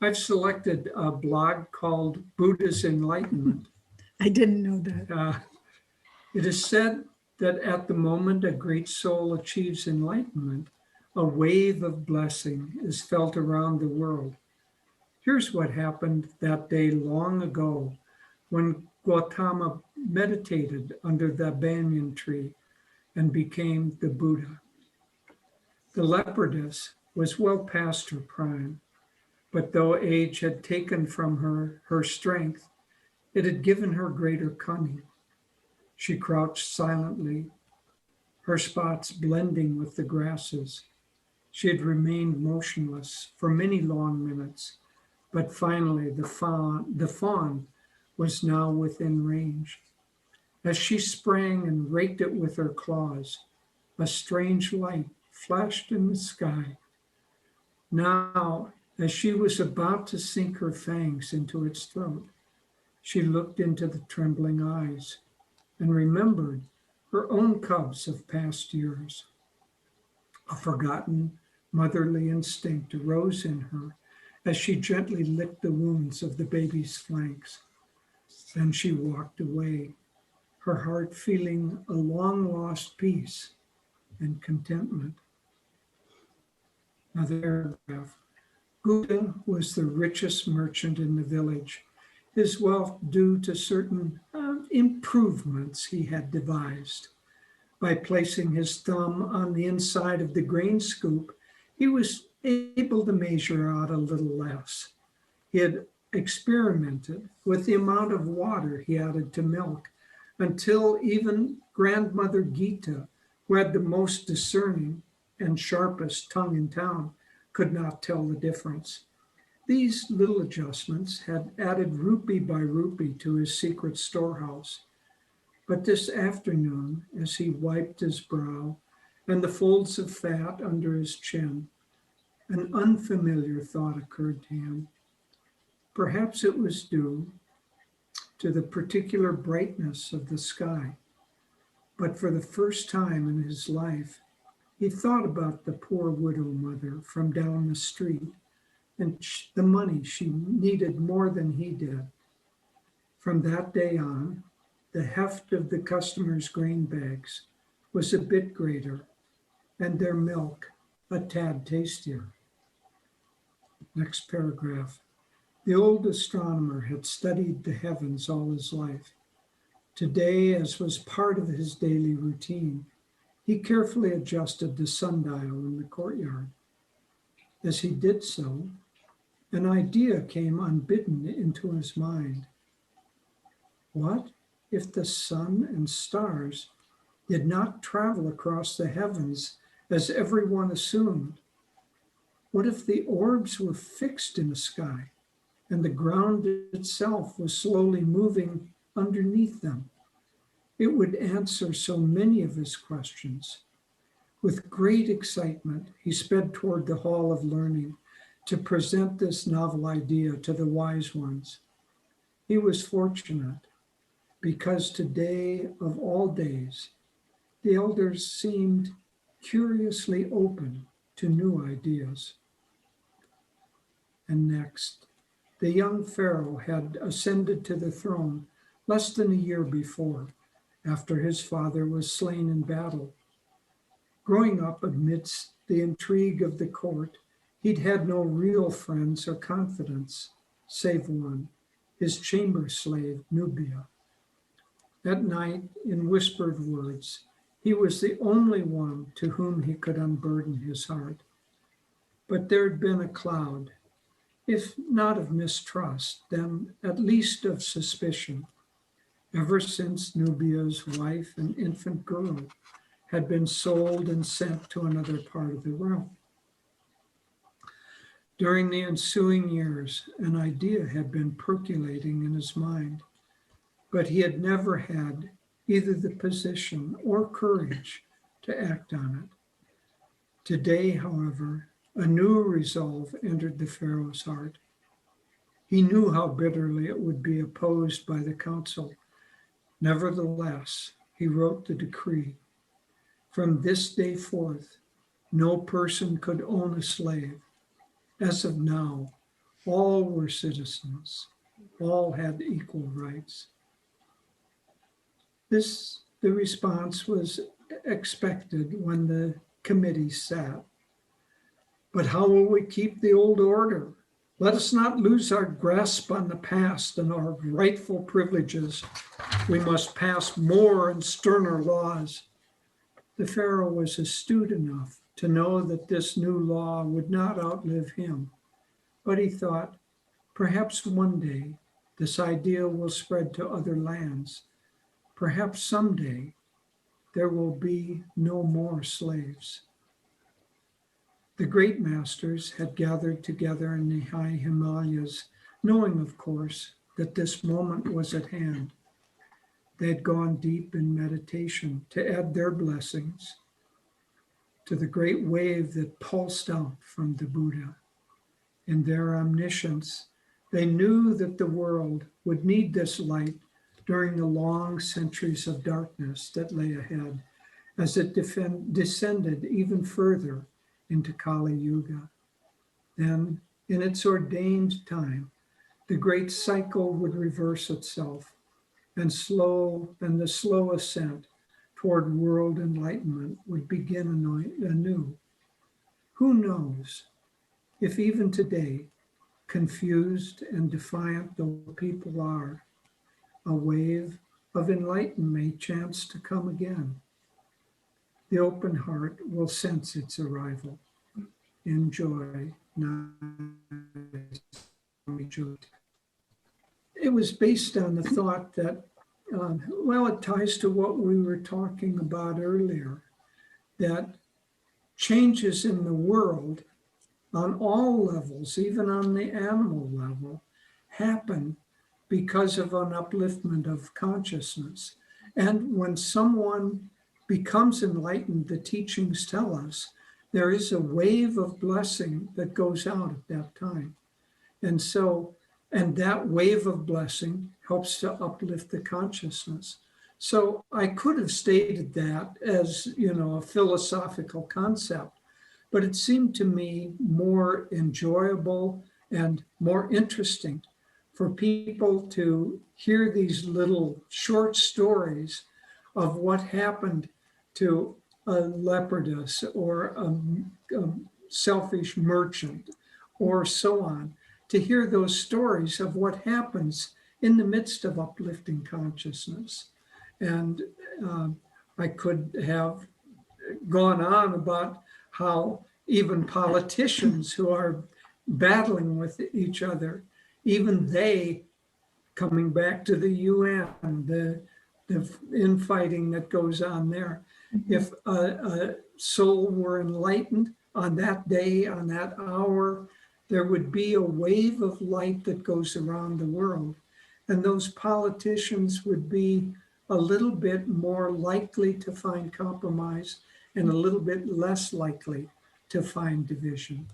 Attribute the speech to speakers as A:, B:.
A: I've selected a blog called Buddha's Enlightenment.
B: I didn't know that.
A: It is said that at the moment a great soul achieves enlightenment, a wave of blessing is felt around the world. Here's what happened that day long ago when Gautama meditated under the banyan tree and became the Buddha. The leopardess was well past her prime, but though age had taken from her her strength, it had given her greater cunning. She crouched silently, her spots blending with the grasses. She had remained motionless for many long minutes, but finally the fawn was now within range. As she sprang and raked it with her claws, a strange light flashed in the sky. Now, as she was about to sink her fangs into its throat, she looked into the trembling eyes and remembered her own cubs of past years. A forgotten motherly instinct arose in her as she gently licked the wounds of the baby's flanks. Then she walked away, her heart feeling a long-lost peace and contentment. Another paragraph. Buddha was the richest merchant in the village, his wealth due to certain improvements he had devised. By placing his thumb on the inside of the grain scoop, he was able to measure out a little less. He had experimented with the amount of water he added to milk until even grandmother Gita, who had the most discerning and sharpest tongue in town, could not tell the difference. These little adjustments had added rupee by rupee to his secret storehouse. But this afternoon, as he wiped his brow and the folds of fat under his chin, an unfamiliar thought occurred to him. Perhaps it was due to the particular brightness of the sky. But for the first time in his life, he thought about the poor widow mother from down the street and the money she needed more than he did. From that day on, the heft of the customers' grain bags was a bit greater and their milk a tad tastier. Next paragraph. The old astronomer had studied the heavens all his life. Today, as was part of his daily routine, he carefully adjusted the sundial in the courtyard. As he did so, an idea came unbidden into his mind. What if the sun and stars did not travel across the heavens as everyone assumed? What if the orbs were fixed in the sky and the ground itself was slowly moving underneath them? It would answer so many of his questions. With great excitement, he sped toward the Hall of Learning to present this novel idea to the wise ones. He was fortunate because today of all days, the elders seemed curiously open to new ideas. And next, the young Pharaoh had ascended to the throne less than a year before, after his father was slain in battle. Growing up amidst the intrigue of the court, he'd had no real friends or confidants, save one, his chamber slave, Nubia. At night, in whispered words, he was the only one to whom he could unburden his heart. But there had been a cloud, if not of mistrust, then at least of suspicion, ever since Nubia's wife and infant girl had been sold and sent to another part of the realm. During the ensuing years, an idea had been percolating in his mind, but he had never had either the position or courage to act on it. Today, however, a new resolve entered the Pharaoh's heart. He knew how bitterly it would be opposed by the council. Nevertheless, he wrote the decree. From this day forth, no person could own a slave. As of now, All were citizens. All had equal rights. The response was expected when the committee sat. But how will we keep the old order? Let us not lose our grasp on the past and our rightful privileges. We must pass more and sterner laws. The Pharaoh was astute enough to know that this new law would not outlive him. But he thought, perhaps one day this idea will spread to other lands. Perhaps someday there will be no more slaves. The great masters had gathered together in the high Himalayas, knowing, of course, that this moment was at hand. They had gone deep in meditation to add their blessings to the great wave that pulsed out from the Buddha. In their omniscience, they knew that the world would need this light during the long centuries of darkness that lay ahead as it descended even further into Kali Yuga. Then, in its ordained time, the great cycle would reverse itself, and the slow ascent toward world enlightenment would begin anew. Who knows if even today, confused and defiant though people are, a wave of enlightenment may chance to come again. The open heart will sense its arrival. Enjoy, Nayaswami Jyotish. It was based on the thought that, it ties to what we were talking about earlier, that changes in the world on all levels, even on the animal level, happen because of an upliftment of consciousness. And when someone becomes enlightened, the teachings tell us there is a wave of blessing that goes out at that time. And that wave of blessing helps to uplift the consciousness. So I could have stated that as, a philosophical concept, but it seemed to me more enjoyable and more interesting for people to hear these little short stories of what happened to a leopardess or a selfish merchant or so on, to hear those stories of what happens in the midst of uplifting consciousness. And I could have gone on about how even politicians who are battling with each other, even they, coming back to the UN, the infighting that goes on there. If a soul were enlightened on that day, on that hour, there would be a wave of light that goes around the world. And those politicians would be a little bit more likely to find compromise and a little bit less likely to find division.